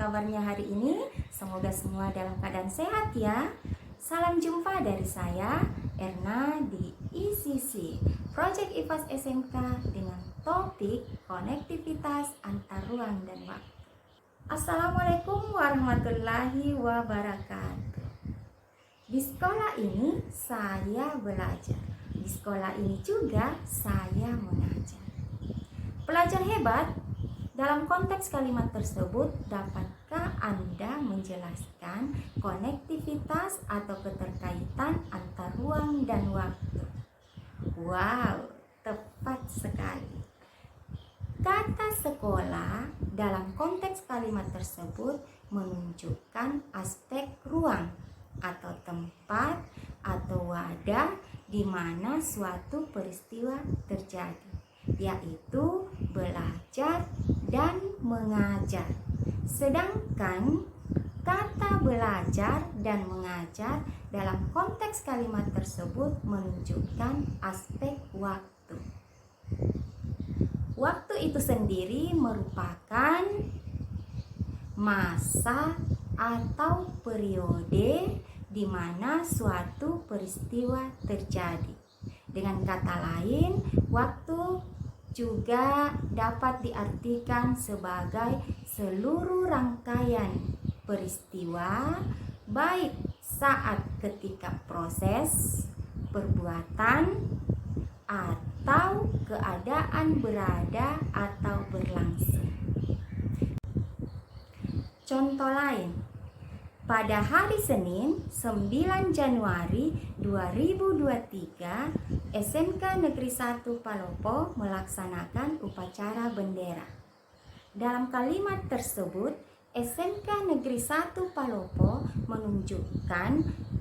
kabarnya hari ini? Semoga semua dalam keadaan sehat ya. Salam jumpa dari saya, Erna di ICC, Project IPAS SMK dengan topik konektivitas antar ruang dan waktu. Assalamualaikum warahmatullahi wabarakatuh. Di sekolah ini saya belajar. Di sekolah ini juga saya mengajar. Pelajar hebat, dalam konteks kalimat tersebut, dapatkah Anda menjelaskan konektivitas atau keterkaitan antar ruang dan waktu? Wow, tepat sekali. Kata sekolah dalam konteks kalimat tersebut menunjukkan aspek ruang atau tempat atau wadah di mana suatu peristiwa terjadi, yaitu belajar dan mengajar. Sedangkan kata belajar dan mengajar dalam konteks kalimat tersebut menunjukkan aspek waktu. Waktu itu sendiri merupakan masa atau periode di mana suatu peristiwa terjadi. Dengan kata lain, waktu juga dapat diartikan sebagai seluruh rangkaian peristiwa, baik saat ketika proses, perbuatan, atau keadaan berada atau berlangsung. Contoh lain, pada hari Senin 9 Januari 2023, SMK Negeri 1 Palopo melaksanakan upacara bendera. Dalam kalimat tersebut, SMK Negeri 1 Palopo menunjukkan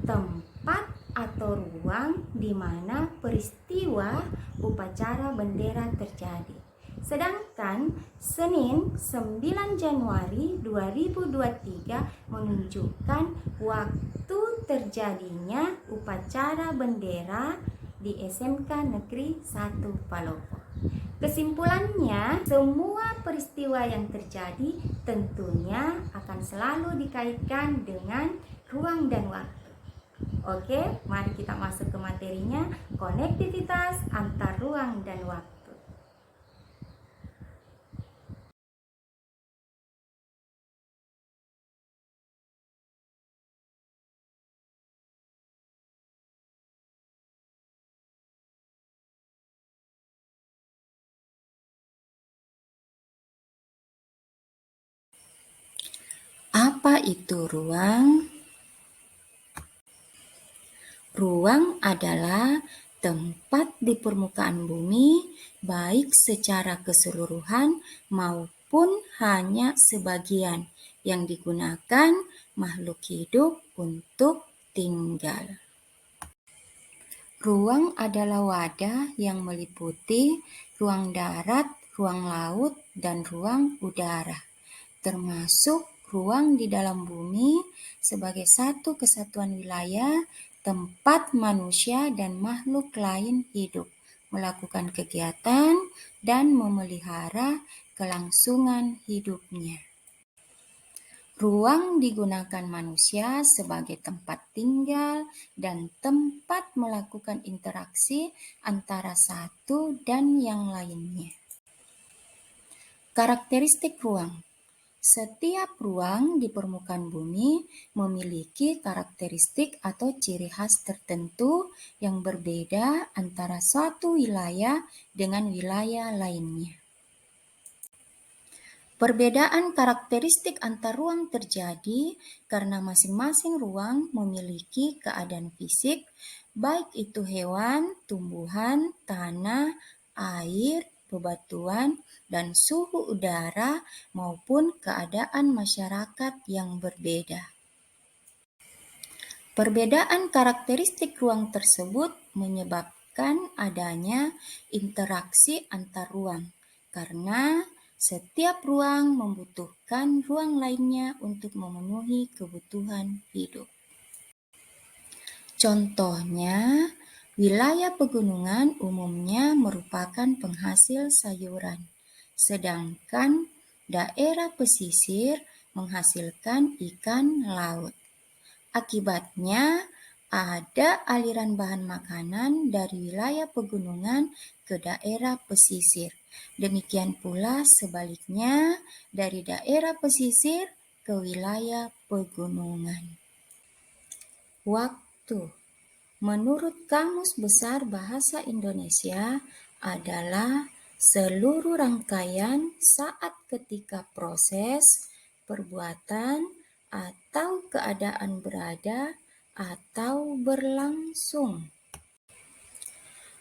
tempat atau ruang di mana peristiwa upacara bendera terjadi. Sedangkan Senin 9 Januari 2023 menunjukkan waktu terjadinya upacara bendera di SMK Negeri 1 Palopo. Kesimpulannya, semua peristiwa yang terjadi tentunya akan selalu dikaitkan dengan ruang dan waktu. Oke, mari kita masuk ke materinya, konektivitas antar ruang dan waktu. Apa itu ruang? Ruang adalah tempat di permukaan bumi, baik secara keseluruhan maupun hanya sebagian, yang digunakan makhluk hidup untuk tinggal. Ruang adalah wadah yang meliputi ruang darat, ruang laut, dan ruang udara, termasuk ruang di dalam bumi sebagai satu kesatuan wilayah tempat manusia dan makhluk lain hidup, melakukan kegiatan, dan memelihara kelangsungan hidupnya. Ruang digunakan manusia sebagai tempat tinggal dan tempat melakukan interaksi antara satu dan yang lainnya. Karakteristik ruang. Setiap ruang di permukaan bumi memiliki karakteristik atau ciri khas tertentu yang berbeda antara suatu wilayah dengan wilayah lainnya. Perbedaan karakteristik antar ruang terjadi karena masing-masing ruang memiliki keadaan fisik, baik itu hewan, tumbuhan, tanah, air, bebatuan, dan suhu udara maupun keadaan masyarakat yang berbeda. Perbedaan karakteristik ruang tersebut menyebabkan adanya interaksi antar ruang, karena setiap ruang membutuhkan ruang lainnya untuk memenuhi kebutuhan hidup. Contohnya, wilayah pegunungan umumnya merupakan penghasil sayuran, sedangkan daerah pesisir menghasilkan ikan laut. Akibatnya, ada aliran bahan makanan dari wilayah pegunungan ke daerah pesisir. Demikian pula sebaliknya dari daerah pesisir ke wilayah pegunungan. Waktu. Menurut Kamus Besar Bahasa Indonesia adalah seluruh rangkaian saat ketika proses, perbuatan, atau keadaan berada atau berlangsung.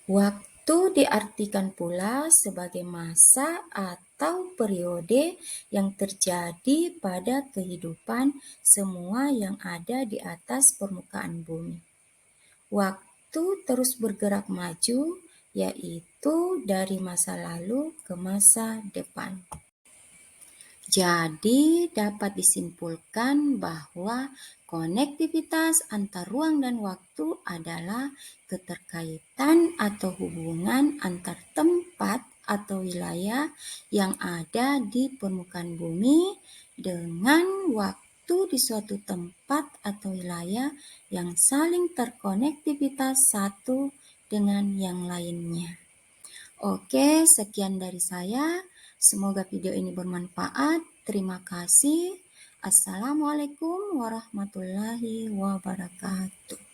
Waktu diartikan pula sebagai masa atau periode yang terjadi pada kehidupan semua yang ada di atas permukaan bumi. Waktu terus bergerak maju, yaitu dari masa lalu ke masa depan. Jadi, dapat disimpulkan bahwa konektivitas antar ruang dan waktu adalah keterkaitan atau hubungan antar tempat atau wilayah yang ada di permukaan bumi dengan waktu di suatu tempat atau wilayah yang saling terkonektivitas satu dengan yang lainnya. Oke, sekian dari saya. Semoga video ini bermanfaat. Terima kasih. Assalamualaikum warahmatullahi wabarakatuh.